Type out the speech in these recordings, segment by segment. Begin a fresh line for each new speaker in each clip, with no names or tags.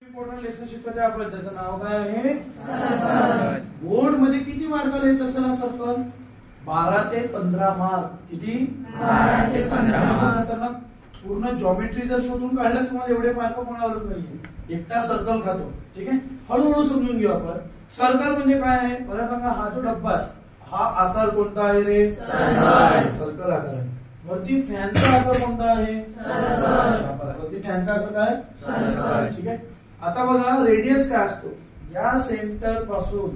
Important lesson शिकवते आपण. त्याचं नाव काय आहे? सर्कल. बोर्ड मध्ये किती मार्काला येत असेल हा सर्कल? 12 ते 15 मार्क. किती?
12 ते 15 मार्क.
पूर्ण जॉमेट्री जर शोधून काढलं तुम्हाला एवढे मार्क कोणावरच नाही. एकटा सर्कल खातो. ठीक आहे, हळूहळू समजून घेऊ आपण. सर्कल म्हणजे काय आहे मला सांगा. हा जो डब्बा आहे हा आकार कोणता आहे रे?
सर्कल.
सर्कल आकार आहे. वरती फॅनचा आकार कोणता आहे? सर्कल. वरती फॅनचा आकार काय?
सर्कल.
ठीक आहे. आता बघा रेडियस काय असतो? या सेंटर पासून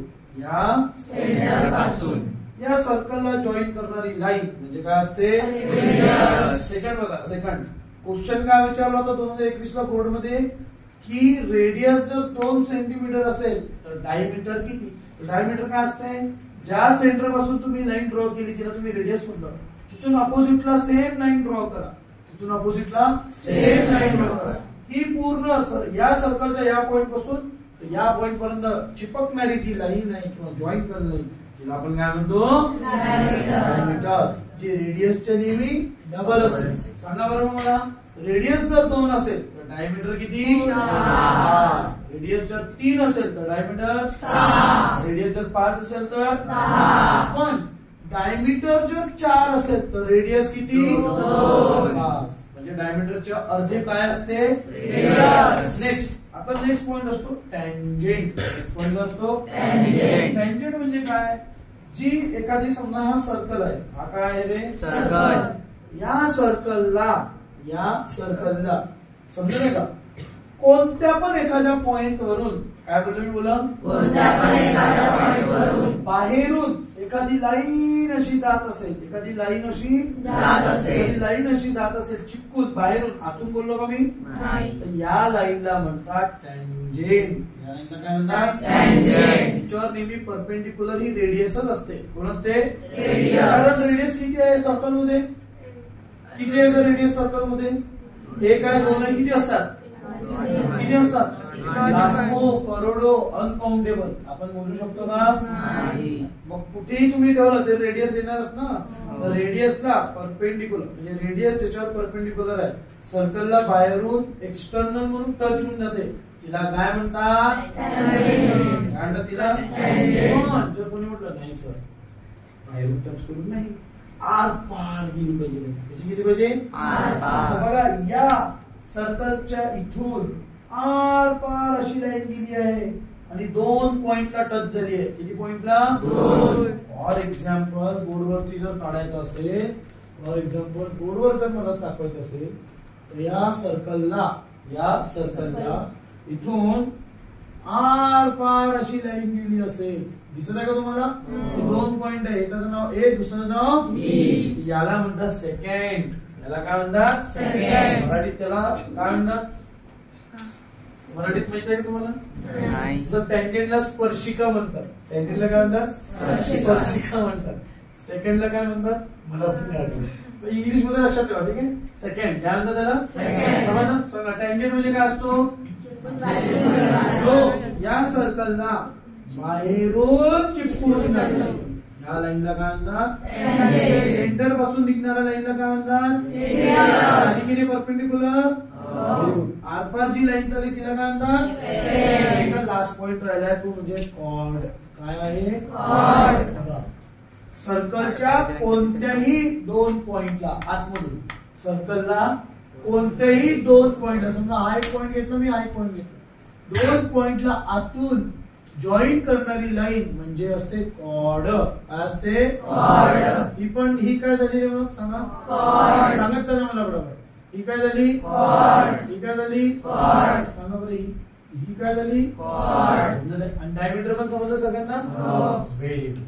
या सर्कलला जॉईन करणारी लाईन म्हणजे काय असते?
रेडियस.
सेकंड बघा. सेकंड क्वेश्चन काय विचारला होता 2021 ला बोर्ड मध्ये की रेडियस जर 2 सेंटीमीटर असेल तर डायमीटर किती? तर डायमीटर काय असते? ज्या सेंटर पासून तुम्ही लाईन ड्रॉ केली जिला तुम्ही रेडियस म्हटलं तिथून अपोजिटला सेम लाईन ड्रॉ करा. तिथून अपोजिटला सेम लाईन ड्रॉ करा. ही पूर्ण या सर्कलच्या या पॉइंट पासून या पॉइंट पर्यंत चिपकणारी जी लाईन आहे किंवा जॉईन करणारी तिला आपण काय म्हणतो? डायमीटर. जी रेडियसच्या नेहमी डबल असते. सांगा बरं मला. रेडियस जर 2 असेल तर डायमीटर किती? 4. रेडियस जर 3 असेल तर डायमीटर 6. रेडियस जर 5 असेल तर 10. पण डायमीटर जर 4 असेल तर रेडियस किती? 5. म्हणजे डायमीटरच्या अर्धे काय असते? रेडियस. नेक्स्ट आता नेक्स्ट पॉइंट असतो टँजेंट. नेक्स्ट पॉइंट असतो टँजेंट. टँजेंट म्हणजे काय? जी एखादी समजा हा सर्कल आहे. हा काय आहे रे?
सर्कल.
या सर्कलला समजलं का? कोणत्या पण एखाद्या पॉइंट वरून काय बोलतो मी? बोला.
कोणत्या पण एखाद्या पॉइंट वरून
बाहेरून एखादी लाईन अशी जात असेल. एखादी लाईन अशी जात असेल चिपकून बाहेरून. आतून बोललो का मी? तर या लाईनला म्हणतात टँजेंट. या लाईनला काय म्हणतात? टँजेंट. तिच्यावर नेहमी परपेंडिक्युलर ही रेडियसच असते. कोण असते?
रेडियस.
कारण रेडियस किती आहे सर्कल मध्ये? किती आहे रेडियस सर्कल मध्ये? 1 आहे, 2 आहे. किती असतात? किती असतात? लाखो, करोडो, अनकाउंटेबल. आपण मोजू शकतो का? मग कुठेही तुम्ही ठेवलं ते रेडियस येणारच ना. तर रेडियसला परपेंडिक्युलर म्हणजे रेडियस त्याच्यावर परपेंडिक्युलर आहे. सर्कलला बाहेरून एक्सटर्नल म्हणून टच होऊन जाते. तिला काय म्हणतात? कारण तिला जर कोणी म्हटलं नाही सर बाहेरून टच करून नाही, आर पार गेली पाहिजे. कशी गेली पाहिजे? आर पार. बघा या सर्कलच्या इथून आर पार अशी लाईन गेली आहे आणि 2 पॉइंटला टच झाली आहे. किती पॉइंटला? 2. फॉर एक्झाम्पल बोर्डवरती जर काढायचं असेल, बोर्डवर जर मला दाखवायचं असेल तर या सर्कलला इथून आर पार अशी लाईन गेली असेल. दिसत आहे का तुम्हाला? 2 पॉइंट आहे. एकाचं नाव ए, दुसरं नाव बी. याला म्हणतात सेकंड. याला काय म्हणतात? सेकंड. मराठीत त्याला काय म्हणतात? मराठीत माहिती आहे का तुम्हाला? जर टँजेंटला स्पर्शिका म्हणतात. टँजेंटला काय म्हणतात? स्पर्शिका म्हणतात. सेकंडला काय म्हणतात? मला पण नाही आठवत. इंग्लिश मध्ये लक्षात ठेवा. ठीक आहे. सेकंड काय म्हणतात त्याला? समजलं? सांगा. टँजेंट म्हणजे काय असतो? जो या सर्कलला बाहेरून चिपकून या लाईनला काय म्हणतात? सेंटर पासून निघणाऱ्या लाईनला काय म्हणतात? किती परपेंडिक्युलर? आरपार जी लाईन चालली तिला काय म्हणतात? लास्ट पॉइंट राहिलाय तो म्हणजे कॉर्ड. काय आहे? कॉर्ड. सर्कलच्या कोणत्याही 2 पॉइंटला आतमधून सर्कलला कोणत्याही 2 पॉइंट, समजा हा एक पॉइंट घेतला मी, हा एक पॉइंट घेतला, 2 पॉइंटला आतून जॉईन करणारी लाईन म्हणजे असते कॉर्ड. काय असते? कॉर्ड. ही काय झाली मग सांगा? कॉर्ड. सांगत चला मला बरोबर. ही काय झाली? कॉर्ड. ही काय झाली? कॉर्ड. सांगा बरं. ही काय झाली? कॉर्ड. आणि डायमीटर पण समजलं सगळ्यांना? Very good.